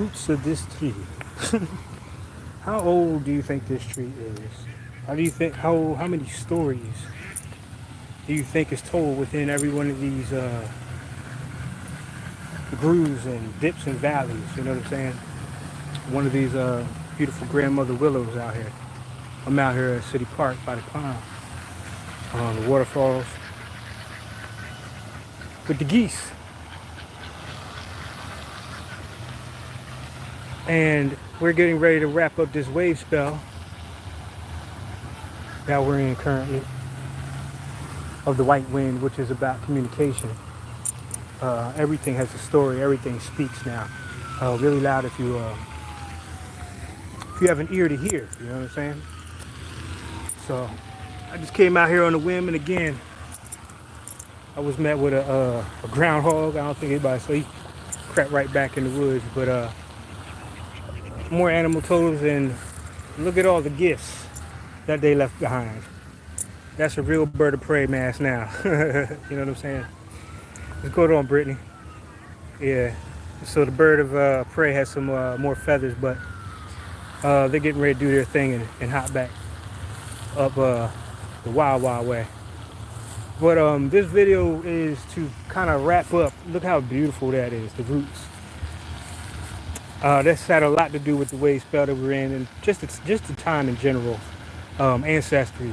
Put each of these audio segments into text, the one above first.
roots of this tree. How old do you think this tree is? How do you think, how many stories do you think is told within every one of these grooves and dips and valleys? You know what I'm saying? One of these beautiful grandmother willows out here. I'm out here at City Park by the pond, on the waterfalls, with the geese. And we're getting ready to wrap up this wave spell that we're in currently of the white wind, which is about communication. Everything has a story. Everything speaks now, really loud if you have an ear to hear. You know what I'm saying? So I just came out here on a whim, and again, I was met with a groundhog. I don't think anybody saw. He crept right back in the woods, but more animal totems, and look at all the gifts that they left behind. That's a real bird of prey mass now. You know what I'm saying? What's going on, Brittany? Yeah. So the bird of prey has some more feathers, but they're getting ready to do their thing and hop back up the wild, wild way. But this video is to kind of wrap up. Look how beautiful that is, the roots. That's had a lot to do with the wave spell that we're in, and just the time in general. Ancestry,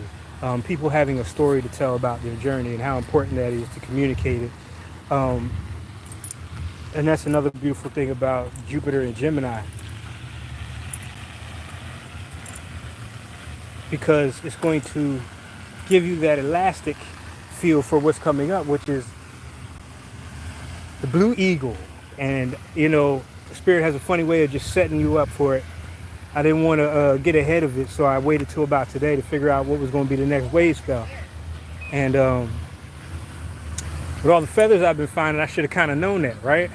people having a story to tell about their journey and how important that is to communicate it. And that's another beautiful thing about Jupiter and Gemini, because it's going to give you that elastic feel for what's coming up, which is the blue eagle. And you know, Spirit has a funny way of just setting you up for it. I didn't want to get ahead of it, so I waited till about today to figure out what was going to be the next wave spell. And with all the feathers I've been finding, I should have kind of known that, right?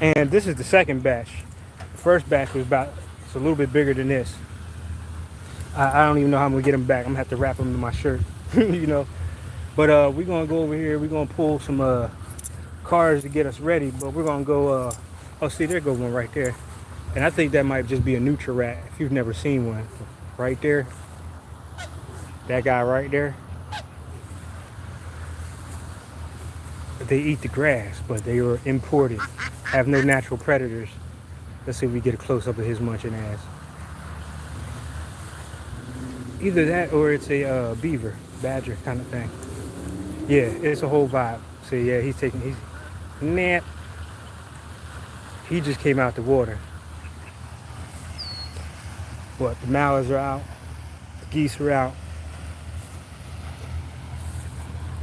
And this is the second batch. The first batch was it's a little bit bigger than this. I don't even know how I'm going to get them back. I'm going to have to wrap them in my shirt, you know. But we're going to go over here. We're going to pull some cards to get us ready. But we're going to go, oh, see, there goes one right there. And I think that might just be a neutral rat if you've never seen one. Right there. That guy right there. They eat the grass, but they were imported. Have no natural predators. Let's see if we get a close-up of his munching ass. Either that or it's a beaver, badger kind of thing. Yeah, it's a whole vibe. So yeah, he's nap. He just came out the water. What, the mallards are out, the geese are out.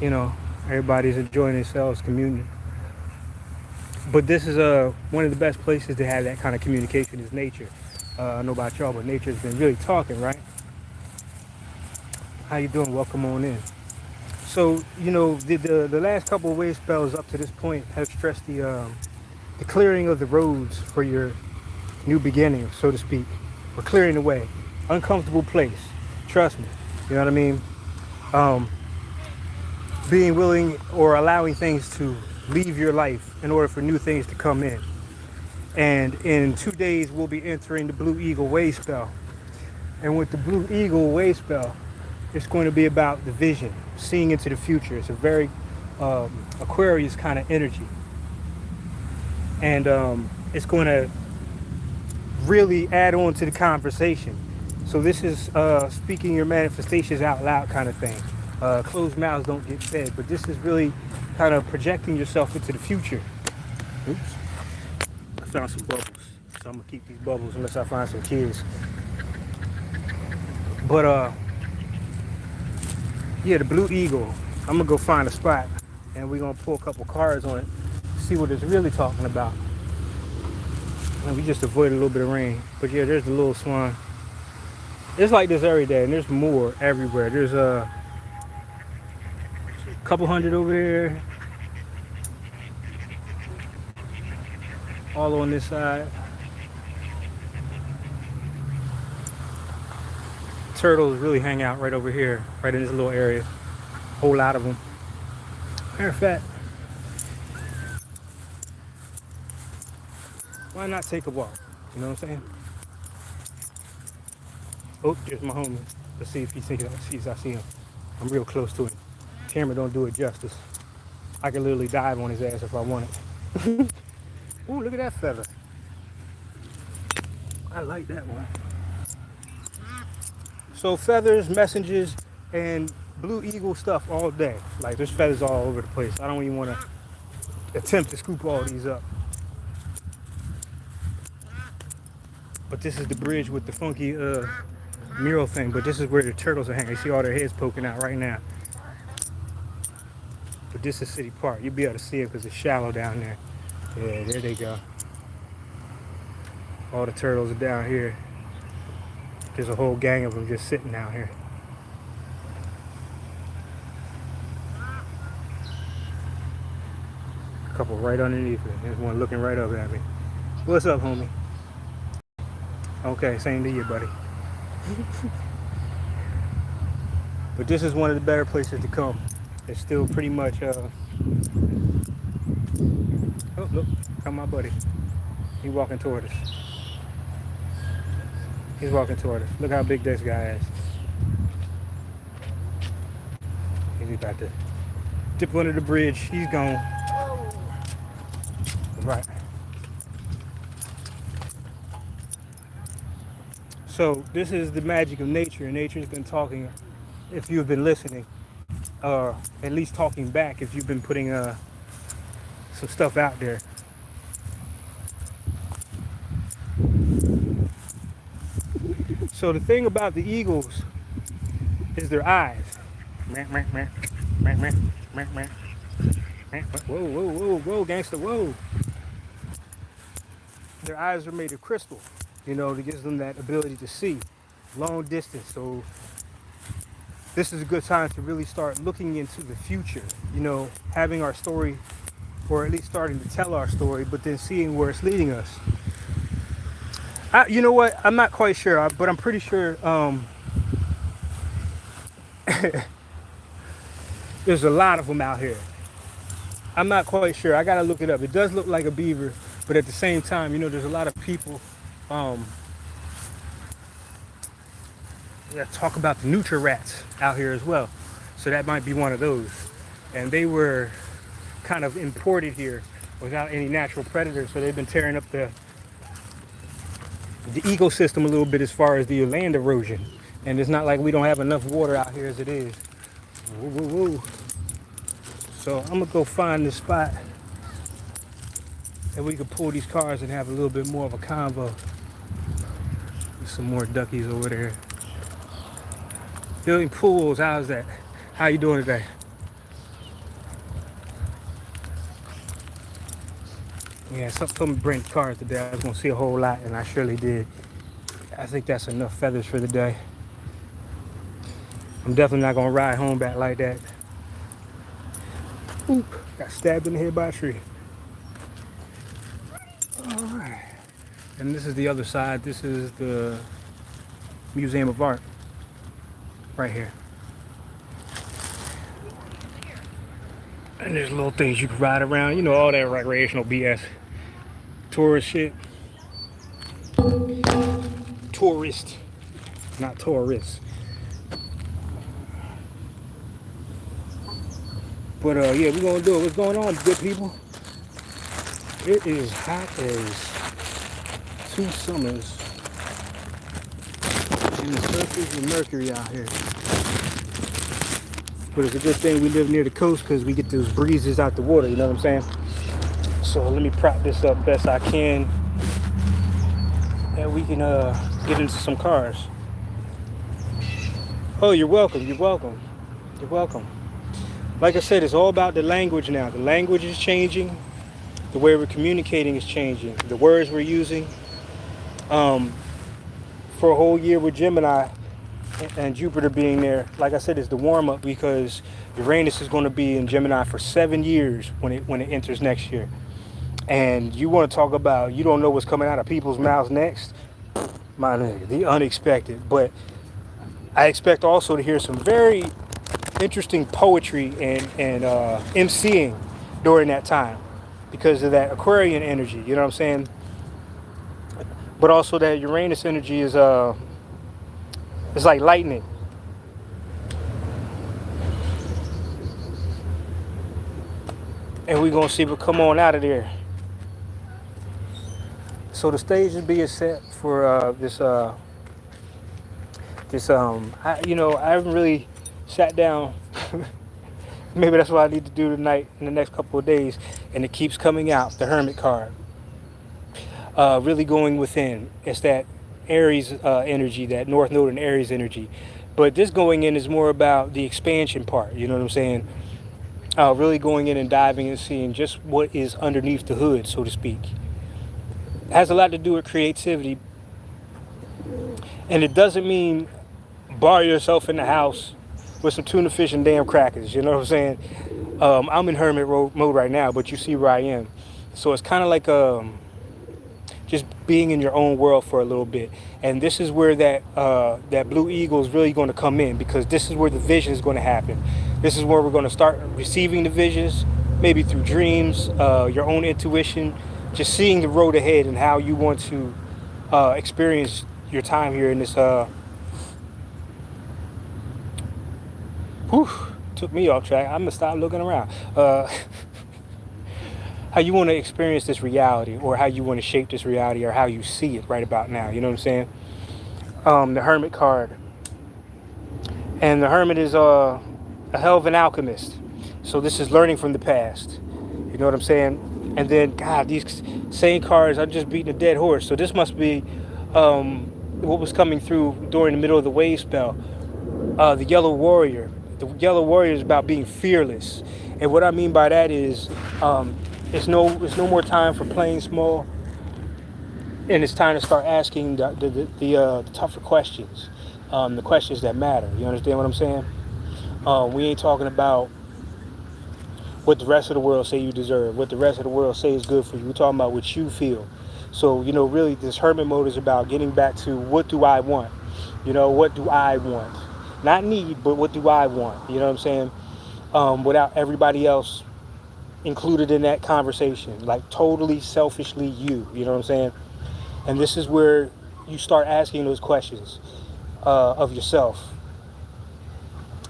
You know, everybody's enjoying themselves, communion. But this is one of the best places to have that kind of communication is nature. I don't know about y'all, but nature's been really talking, right? How you doing? Welcome on in. So, you know, the last couple of wave spells up to this point have stressed the clearing of the roads for your new beginning, so to speak. We're clearing the way. Uncomfortable place. Trust me. You know what I mean? Being willing or allowing things to leave your life in order for new things to come in. And in 2 days, we'll be entering the Blue Eagle wave spell. And with the Blue Eagle wave spell, it's going to be about the vision, seeing into the future. It's a very Aquarius kind of energy. And it's going to really add on to the conversation. So this is speaking your manifestations out loud kind of thing. Closed mouths don't get fed, but this is really kind of projecting yourself into the future. Oops. I found some bubbles, so I'm gonna keep these bubbles unless I find some kids. But yeah, the Blue Eagle. I'm gonna go find a spot and we're gonna pull a couple cards on it, see what it's really talking about. And we just avoid a little bit of rain. But yeah, there's the little swan. It's like this every day, and there's more everywhere. There's a couple hundred over there. All on this side. Turtles really hang out right over here, right in this little area. A whole lot of them. Matter of fact, Why not take a walk? You know what I'm saying? Oh, there's my homie. Let's see if he sees I see him. I'm real close to him. Camera don't do it justice. I could literally dive on his ass if I wanted. Ooh, look at that feather. I like that one. So feathers, messengers, and blue eagle stuff all day. Like there's feathers all over the place. I don't even want to attempt to scoop all these up. But this is the bridge with the funky mural thing. But this is where the turtles are hanging. You see all their heads poking out right now. But this is City Park. You'll be able to see it because it's shallow down there. Yeah, there they go. All the turtles are down here. There's a whole gang of them just sitting down here. A couple right underneath it. There's one looking right up at me. What's up, homie? Okay, same to you, buddy. But this is one of the better places to come. It's still pretty much, oh, look, come my buddy. He's walking toward us. He's walking toward us. Look how big this guy is. He's about to dip under the bridge. He's gone. Right. So this is the magic of nature. Nature's been talking, if you've been listening, or at least talking back if you've been putting some stuff out there. So the thing about the eagles is their eyes. Whoa, whoa, whoa, whoa, gangster, whoa. Their eyes are made of crystal, you know, that gives them that ability to see long distance. So this is a good time to really start looking into the future, you know, having our story, or at least starting to tell our story, but then seeing where it's leading us. You know what? I'm not quite sure, but I'm pretty sure there's a lot of them out here. I'm not quite sure. I gotta look it up. It does look like a beaver, but at the same time, you know, there's a lot of people that talk about the nutria rats out here as well. So that might be one of those. And they were kind of imported here without any natural predators, so they've been tearing up the ecosystem a little bit as far as the land erosion. And it's not like we don't have enough water out here as it is. Woo, woo, woo. So I'm gonna go find this spot and we can pull these cars and have a little bit more of a convo. There's some more duckies over there. Building pools, how's that? How you doing today? Yeah, some bring cars today. I was gonna see a whole lot, and I surely did. I think that's enough feathers for the day. I'm definitely not gonna ride home back like that. Oop, got stabbed in the head by a tree. All right. And this is the other side. This is the Museum of Art right here. And there's little things you can ride around. You know, all that recreational BS. Tourist shit. Tourist, not tourists. But yeah, we're gonna do it. What's going on, good people? It is hot as 2 summers in the surface of Mercury out here. But it's a good thing we live near the coast because we get those breezes out the water, you know what I'm saying? So let me prop this up best I can, and we can get into some cars. Oh, you're welcome, you're welcome, you're welcome. Like I said, it's all about the language now. The language is changing. The way we're communicating is changing. The words we're using. For a whole year with Gemini and Jupiter being there, like I said, it's the warm-up because Uranus is going to be in Gemini for 7 years when it enters next year. And you want to talk about, you don't know what's coming out of people's mouths next? My nigga, the unexpected. But I expect also to hear some very interesting poetry and MCing during that time because of that Aquarian energy, you know what I'm saying? But also that Uranus energy is it's like lightning. And we're gonna see what come on out of there. So the stage is being set for I haven't really sat down. Maybe that's what I need to do tonight in the next couple of days. And it keeps coming out, the Hermit card. Really going within. It's that Aries energy, that North Node and Aries energy. But this going in is more about the expansion part, you know what I'm saying? Really going in and diving and seeing just what is underneath the hood, so to speak. It has a lot to do with creativity. And it doesn't mean bar yourself in the house with some tuna fish and damn crackers, you know what I'm saying? I'm in hermit mode right now, but you see where I am. So it's kind of like just being in your own world for a little bit. And this is where that blue eagle is really going to come in, because this is where the vision is going to happen. This is where we're going to start receiving the visions, maybe through dreams, your own intuition, just seeing the road ahead and how you want to experience your time here in this took me off track. I'm gonna stop looking around. How you want to experience this reality, or how you want to shape this reality, or how you see it right about now. You know what I'm saying? The Hermit card, and the Hermit is a hell of an alchemist. So this is learning from the past. You know what I'm saying? And then, God, these same cards, I'm just beating a dead horse. So this must be what was coming through during the middle of the wave spell. The Yellow Warrior. The Yellow Warrior is about being fearless. And what I mean by that is it's no more time for playing small. And it's time to start asking the tougher questions. The questions that matter. You understand what I'm saying? We ain't talking about what the rest of the world say you deserve, what the rest of the world say is good for you. We're talking about what you feel. So, really this hermit mode is about getting back to, what do I want? What do I want? Not need, but what do I want? You know what I'm saying? Without everybody else included in that conversation, like totally selfishly you know what I'm saying? And this is where you start asking those questions of yourself.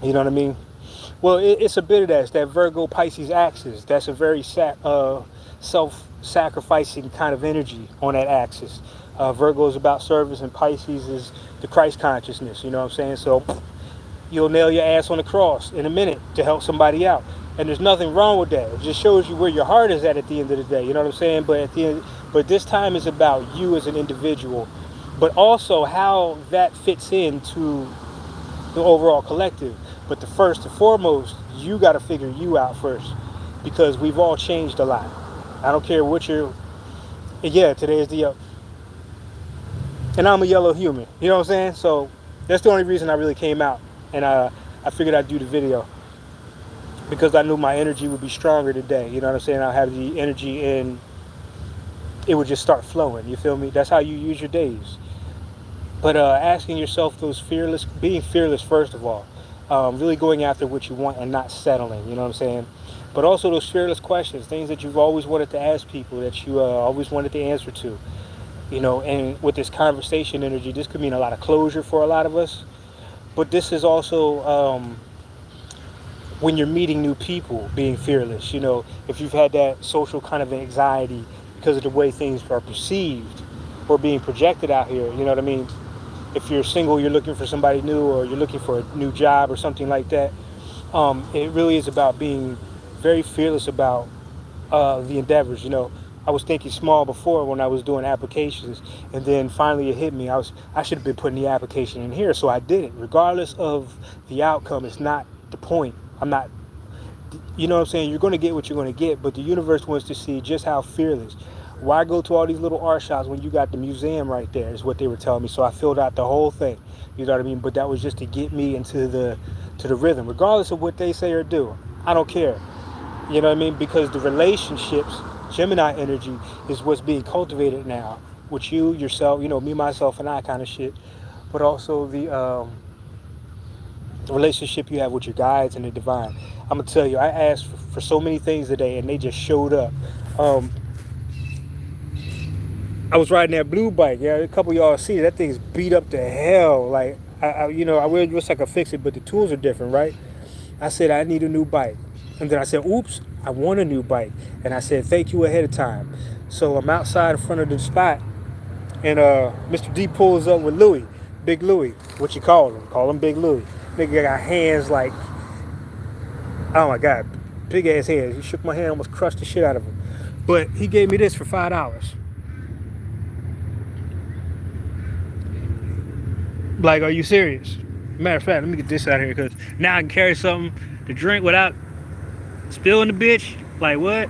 You know what I mean? Well, it's a bit of that. It's that Virgo Pisces axis. That's a very self-sacrificing kind of energy on that axis. Virgo is about service, and Pisces is the Christ consciousness. You know what I'm saying? So you'll nail your ass on the cross in a minute to help somebody out. And there's nothing wrong with that. It just shows you where your heart is at the end of the day. You know what I'm saying? But this time is about you as an individual, but also how that fits into the overall collective. But the first and foremost, you got to figure you out first, because we've all changed a lot. I don't care what today is and I'm a yellow human, you know what I'm saying? So that's the only reason I really came out, and I figured I'd do the video, because I knew my energy would be stronger today. You know what I'm saying? I'll have the energy, and it would just start flowing. You feel me? That's how you use your days. But asking yourself being fearless first of all, really going after what you want and not settling, you know what I'm saying? But also those fearless questions, things that you've always wanted to ask people, that you always wanted the answer to, and with this conversation energy, this could mean a lot of closure for a lot of us. But this is also when you're meeting new people, being fearless, if you've had that social kind of anxiety because of the way things are perceived or being projected out here, you know what I mean? If you're single, you're looking for somebody new, or you're looking for a new job or something like that. It really is about being very fearless about the endeavors. I was thinking small before when I was doing applications, and then finally it hit me. I should have been putting the application in here, so I did it. Regardless of the outcome, it's not the point. I'm not, you know what I'm saying? You're going to get what you're going to get, but the universe wants to see just how fearless. Why go to all these little art shops when you got the museum right there, is what they were telling me. So I filled out the whole thing, you know what I mean? But that was just to get me into the rhythm, regardless of what they say or do. I don't care, you know what I mean? Because the relationships, Gemini energy, is what's being cultivated now with you, yourself, me, myself, and I kind of shit. But also the relationship you have with your guides and the divine. I'm gonna tell you, I asked for so many things today, and they just showed up. I was riding that blue bike. Yeah, a couple of y'all see that thing's beat up to hell. Like I really wish I could fix it, but the tools are different, right? I said I need a new bike, and then I said, "Oops, I want a new bike," and I said, "Thank you ahead of time." So I'm outside in front of the spot, and Mr. D pulls up with Louie, Big Louie. What you call him? Call him Big Louie. Nigga got hands like, oh my god, big ass hands. He shook my hand, almost crushed the shit out of him. But he gave me this for $5. Like, are you serious? Matter of fact, let me get this out of here because now I can carry something to drink without spilling the bitch. Like what?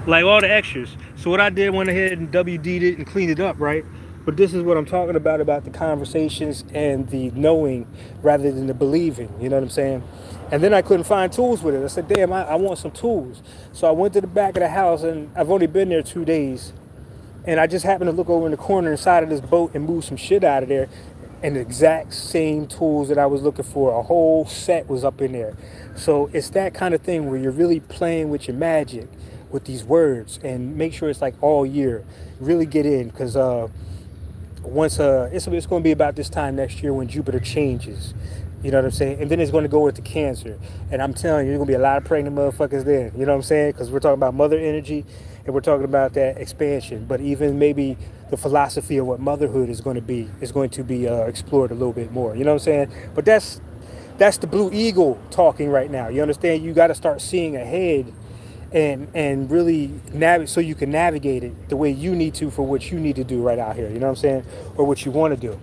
Like all the extras. So what I did, went ahead and WD'd it and cleaned it up, right? But this is what I'm talking about the conversations and the knowing rather than the believing. You know what I'm saying? And then I couldn't find tools with it. I said, damn, I want some tools. So I went to the back of the house, and I've only been there 2 days. And I just happened to look over in the corner inside of this boat and move some shit out of there. And the exact same tools that I was looking for, a whole set was up in there. So it's that kind of thing where you're really playing with your magic with these words, and make sure it's like all year. Really get in, because once it's going to be about this time next year when Jupiter changes. You know what I'm saying? And then it's going to go into Cancer. And I'm telling you, there's going to be a lot of pregnant motherfuckers then. You know what I'm saying? Because we're talking about mother energy, and we're talking about that expansion. But even maybe the philosophy of what motherhood is going to be explored a little bit more. You know what I'm saying? But that's the blue eagle talking right now. You understand? You got to start seeing ahead and really so you can navigate it the way you need to for what you need to do right out here. You know what I'm saying? Or what you want to do.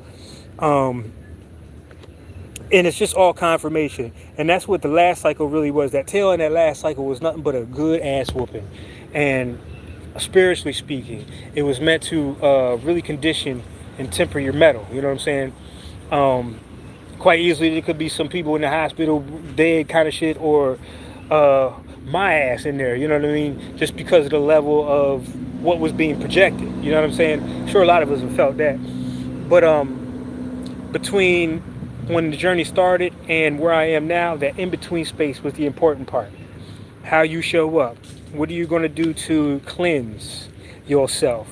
And it's just all confirmation. And that's what the last cycle really was. That tail in that last cycle was nothing but a good ass whooping. And spiritually speaking, it was meant to really condition and temper your metal. You know what I'm saying? Quite easily, there could be some people in the hospital dead kind of shit, or my ass in there. You know what I mean? Just because of the level of what was being projected. You know what I'm saying? Sure, a lot of us have felt that. But between when the journey started and where I am now, that in-between space was the important part. How you show up. What are you going to do to cleanse yourself?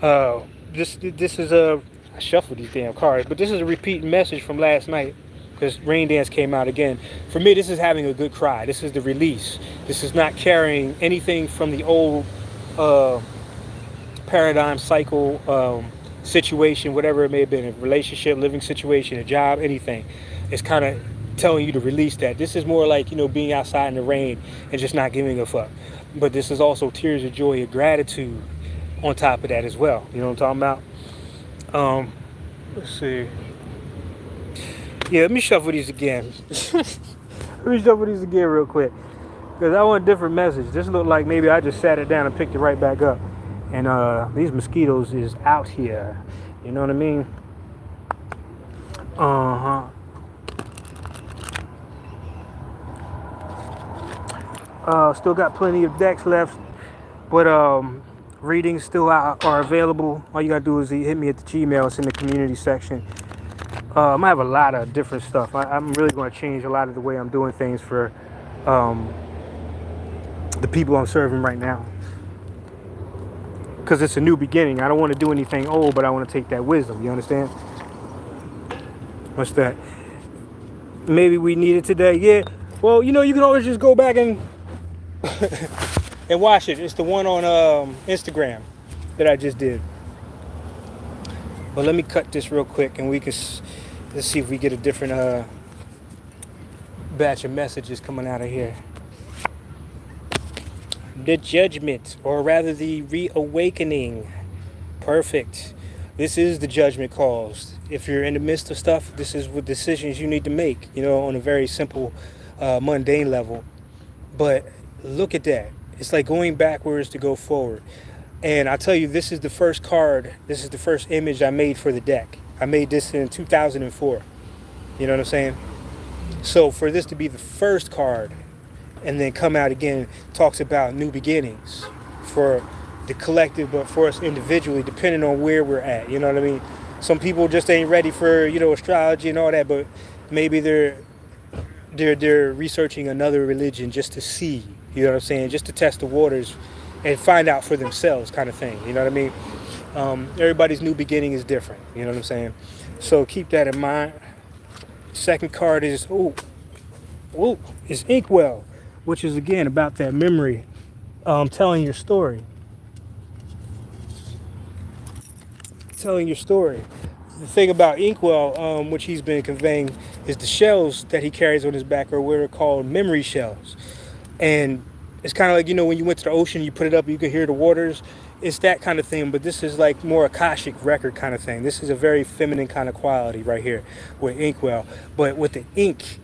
This is I shuffled these damn cards, but this is a repeating message from last night, because Rain Dance came out again. For me, this is having a good cry. This is the release. This is not carrying anything from the old paradigm cycle situation, whatever it may have been, a relationship, living situation, a job, anything. It's kind of telling you to release that. This is more like, being outside in the rain and just not giving a fuck. But this is also tears of joy and gratitude on top of that as well. You know what I'm talking about? Let's see. Yeah, let me shuffle these again. Let me shuffle these again real quick, because I want a different message. This looked like maybe I just sat it down and picked it right back up. And these mosquitoes is out here. You know what I mean? Still got plenty of decks left, but readings still are available. All you gotta do is hit me at the Gmail. It's in the community section. I have a lot of different stuff. I'm really going to change a lot of the way I'm doing things for the people I'm serving right now, because it's a new beginning. I don't want to do anything old, but I want to take that wisdom. You understand? What's that? Maybe we need it today. Yeah. Well, you can always just go back and and watch it. It's the one on Instagram that I just did. But let me cut this real quick, and let's see if we get a different batch of messages coming out of here. The judgment, or rather the reawakening. Perfect. This is the judgment calls. If you're in the midst of stuff, this is what decisions you need to make, on a very simple, mundane level. But look at that. It's like going backwards to go forward. And I tell you, this is the first card. This is the first image I made for the deck. I made this in 2004. You know what I'm saying? So for this to be the first card and then come out again, talks about new beginnings for the collective, but for us individually, depending on where we're at. You know what I mean? Some people just ain't ready for, astrology and all that, but maybe they're researching another religion just to see, you know what I'm saying? Just to test the waters and find out for themselves, kind of thing. You know what I mean? Everybody's new beginning is different. You know what I'm saying? So keep that in mind. Second card is is Inkwell, which is again about that memory, telling your story. Telling your story. The thing about Inkwell, which he's been conveying, is the shells that he carries on his back are what are called memory shells. And it's kind of like, when you went to the ocean, you put it up, you could hear the waters. It's that kind of thing, but this is like more Akashic record kind of thing. This is a very feminine kind of quality right here with Inkwell. But with the ink,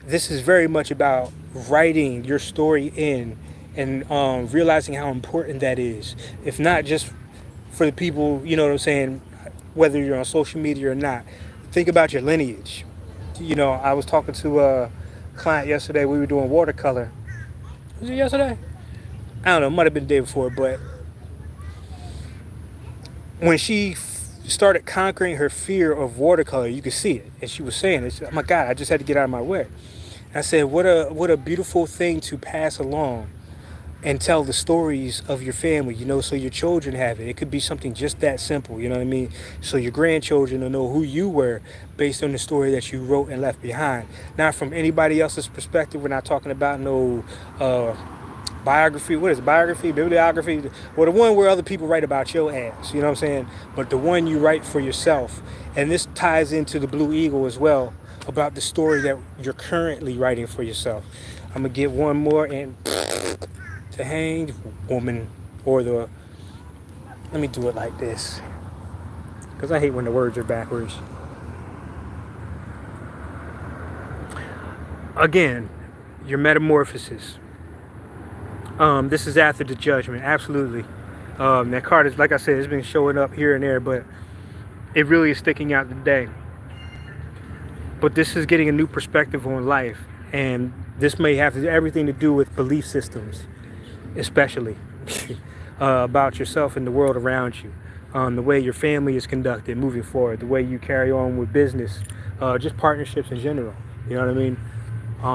this is very much about writing your story in and realizing how important that is. If not just for the people, you know what I'm saying, whether you're on social media or not, think about your lineage. I was talking to a client yesterday. We were doing watercolor. Was it yesterday? I don't know. It might have been the day before. But when she started conquering her fear of watercolor, you could see it. And she was saying, "Oh my God, I just had to get out of my way." And I said, "What a beautiful thing to pass along and tell the stories of your family, so your children have it. It could be something just that simple, you know what I mean? So your grandchildren will know who you were based on the story that you wrote and left behind. Not from anybody else's perspective. We're not talking about no biography. What is it? Biography, bibliography? Well, the one where other people write about your ass, you know what I'm saying? But the one you write for yourself. And this ties into the Blue Eagle as well, about the story that you're currently writing for yourself. I'm going to get one more and... the Hanged Woman, or let me do it like this, because I hate when the words are backwards. Again, your metamorphosis. This is after the judgment, absolutely. That card is, like I said, it's been showing up here and there, but it really is sticking out today. But this is getting a new perspective on life, and this may have everything to do with belief systems, especially about yourself and the world around you, the way your family is conducted moving forward, the way you carry on with business, just partnerships in general, you know what I mean,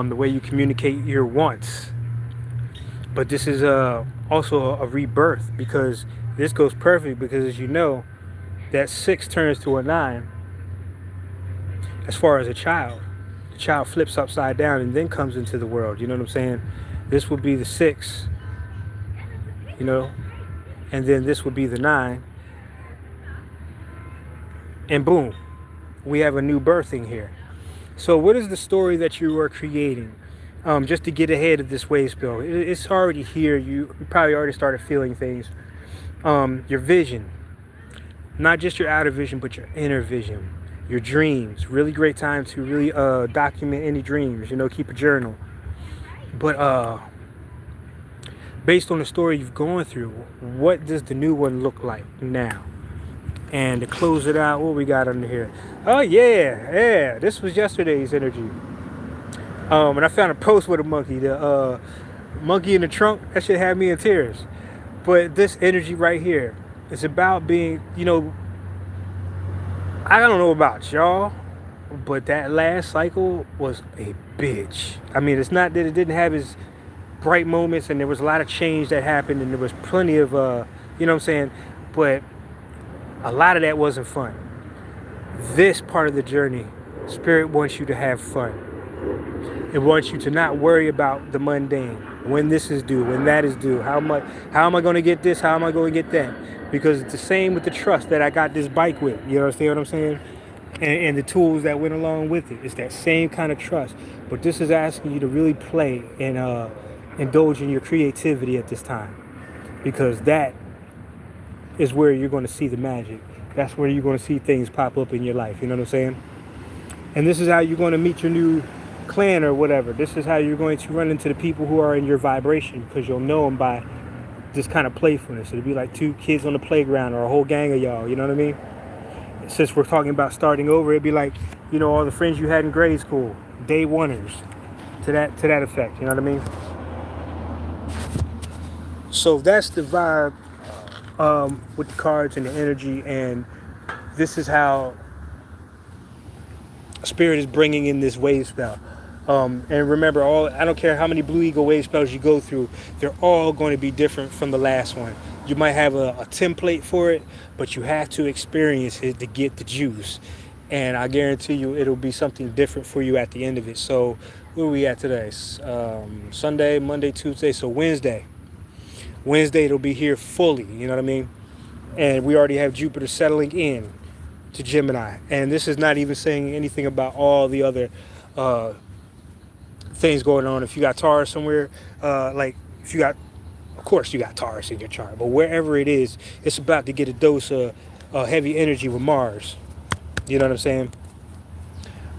the way you communicate your wants. But this is also a rebirth, because this goes perfect, because as you know, that 6 turns to a 9 as far as a child. The child flips upside down and then comes into the world, you know what I'm saying? This would be the 6, and then this would be the 9, and boom, we have a new birthing here. So what is the story that you are creating? Just to get ahead of this wave spell, it's already here. You probably already started feeling things. Your vision, not just your outer vision, but your inner vision, your dreams. Really great time to really document any dreams, keep a journal. But based on the story you've gone through, what does the new one look like now? And to close it out, what we got under here? Oh yeah, this was yesterday's energy. And I found a post with a monkey, the monkey in the trunk. That shit had me in tears. But this energy right here is about being, I don't know about y'all, but that last cycle was a bitch. I mean, it's not that it didn't have its bright moments, and there was a lot of change that happened, and there was plenty of you know what I'm saying, but a lot of that wasn't fun. This part of the journey, Spirit wants you to have fun. It wants you to not worry about the mundane, when this is due, when that is due, how am I going to get this, how am I going to get that, because it's the same with the trust that I got this bike with, you understand what I'm saying, and the tools that went along with it. It's that same kind of trust, but this is asking you to really play and indulge in your creativity at this time, because that is where you're going to see the magic. That's where you're going to see things pop up in your life, you know what I'm saying? And this is how you're going to meet your new clan or whatever. This is how you're going to run into the people who are in your vibration, because you'll know them by this kind of playfulness. It'll be like 2 kids on the playground, or a whole gang of y'all, you know what I mean? Since we're talking about starting over, it'd be like, all the friends you had in grade school, day oneers, to that effect, you know what I mean? So that's the vibe with the cards and the energy, and this is how Spirit is bringing in this wave spell. And remember, I don't care how many Blue Eagle wave spells you go through, they're all going to be different from the last one. You might have a template for it, but you have to experience it to get the juice. And I guarantee you it'll be something different for you at the end of it. So where are we at today? Sunday, Monday, Tuesday. So Wednesday it'll be here fully. You know what I mean? And we already have Jupiter settling in to Gemini. And this is not even saying anything about all the other uh, things going on. If you got Taurus somewhere, like if you got, of course you got Taurus in your chart, but wherever it is, it's about to get a dose of heavy energy with Mars. You know what I'm saying?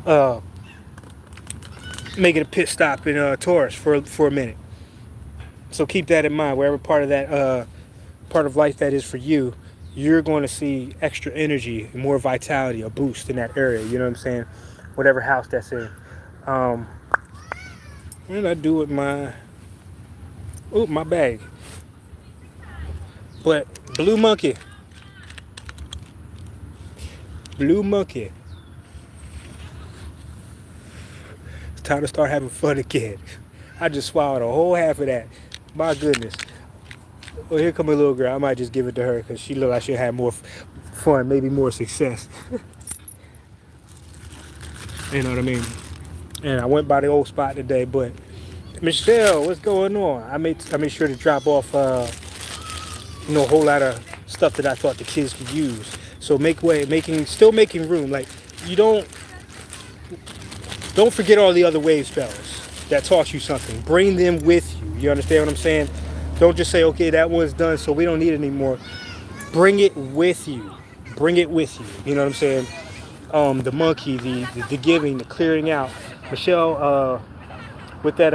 Uh, Making a pit stop in Taurus for a minute. So keep that in mind. Wherever part of that part of life that is for you, you're going to see extra energy, more vitality, a boost in that area. You know what I'm saying? Whatever house that's in. What did I do with my bag? But blue monkey. It's time to start having fun again. I just swallowed a whole half of that. My goodness. Well, here come a little girl. I might just give it to her because she looked like she'll have more fun, maybe more success. You know what I mean? And I went by the old spot today, but Michelle, what's going on? I made sure to drop off, a whole lot of stuff that I thought the kids could use. So still making room. Like you don't forget all the other wave spells that taught you something. Bring them with you. You understand what I'm saying? Don't just say, okay, that one's done, so we don't need it anymore. Bring it with you. Bring it with you. You know what I'm saying? The monkey, the giving, the clearing out. Michelle, with that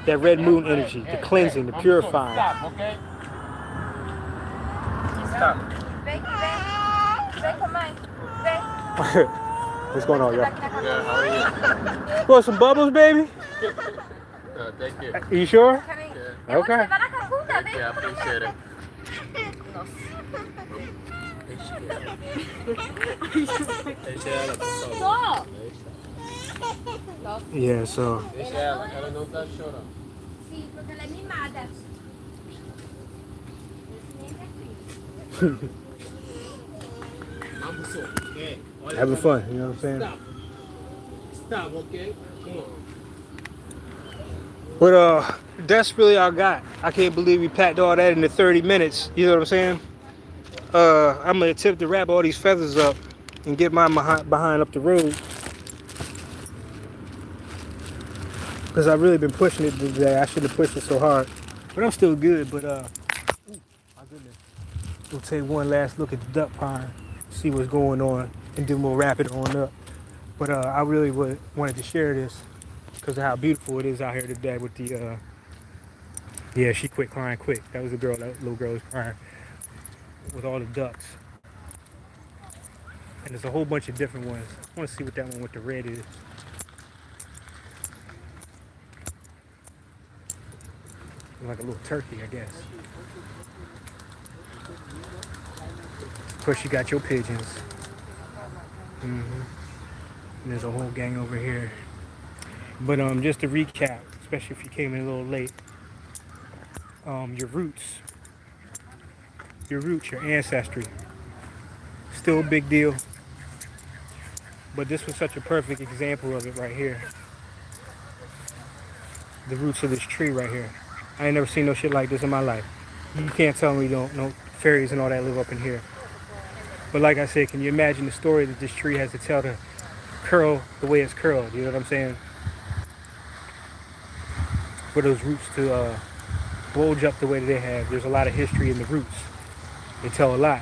red moon energy, the cleansing, the purifying. Stop, okay? Stop. What's going on, y'all? Yeah, how are you? Want some bubbles, baby? Thank you. You sure? Yeah. Okay. Yeah, I appreciate it. Yeah, so. Having fun, you know what I'm saying? Stop, okay? Come on. But that's really all I got. I can't believe we packed all that into 30 minutes. You know what I'm saying? I'm gonna attempt to wrap all these feathers up and get mine behind up the road. Because I've really been pushing it today. I shouldn't have pushed it so hard. But I'm still good. But ooh, my goodness. We'll take one last look at the duck pond, see what's going on, and then we'll wrap it on up. But I really wanted to share this because of how beautiful it is out here today with the yeah, she quit crying quick. That was the girl, that little girl was crying with all the ducks. And there's a whole bunch of different ones. I want to see what that one with the red is. Like a little turkey, I guess. Of course, you got your pigeons. And there's a whole gang over here. But just to recap, especially if you came in a little late, your roots, your ancestry, still a big deal. But this was such a perfect example of it right here. The roots of this tree right here. I ain't never seen no shit like this in my life. You can't tell me no fairies and all that live up in here. But like I said, can you imagine the story that this tree has to tell to curl the way it's curled? You know what I'm saying? For those roots to bulge up the way that they have. There's a lot of history in the roots. They tell a lot.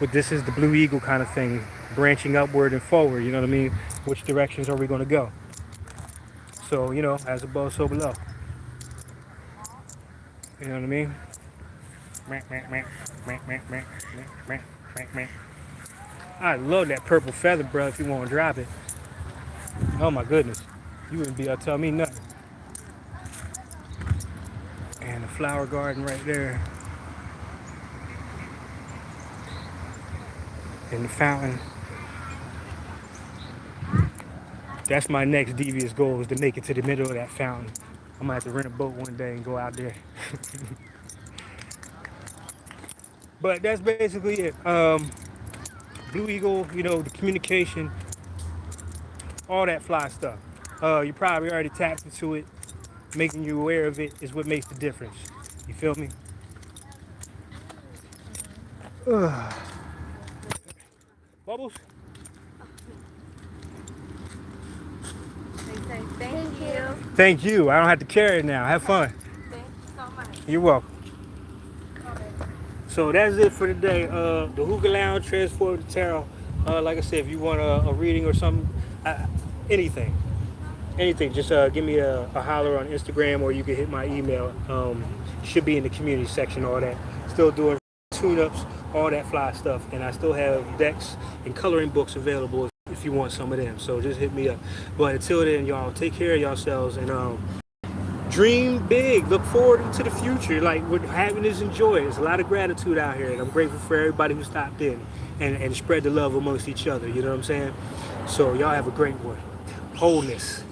But this is the blue eagle kind of thing, branching upward and forward, you know what I mean? Which directions are we going to go? So, as above, so below. You know what I mean? I love that purple feather, bro, if you want to drop it. Oh my goodness. You wouldn't be able to tell me nothing. And the flower garden right there. And the fountain. That's my next devious goal, is to make it to the middle of that fountain. I'm gonna have to rent a boat one day and go out there. But that's basically it. Blue Eagle, you know, the communication, all that fly stuff. You probably already tapped into it. Making you aware of it is what makes the difference. You feel me? Bubbles? They say thank you. Thank you. I don't have to carry it now. Have fun. Thank you so much. You're welcome. So that's it for today. The Who-kah Lounge, Transformative Tarot. Like I said, if you want a reading or something, anything, just give me a holler on Instagram, or you can hit my email. Should be in the community section, all that. Still doing tune-ups, all that fly stuff. And I still have decks and coloring books available if you want some of them. So just hit me up. But until then, y'all, take care of yourselves and dream big. Look forward to the future. Like, with happiness and joy. There's a lot of gratitude out here, and I'm grateful for everybody who stopped in and spread the love amongst each other. You know what I'm saying? So y'all have a great one. Wholeness.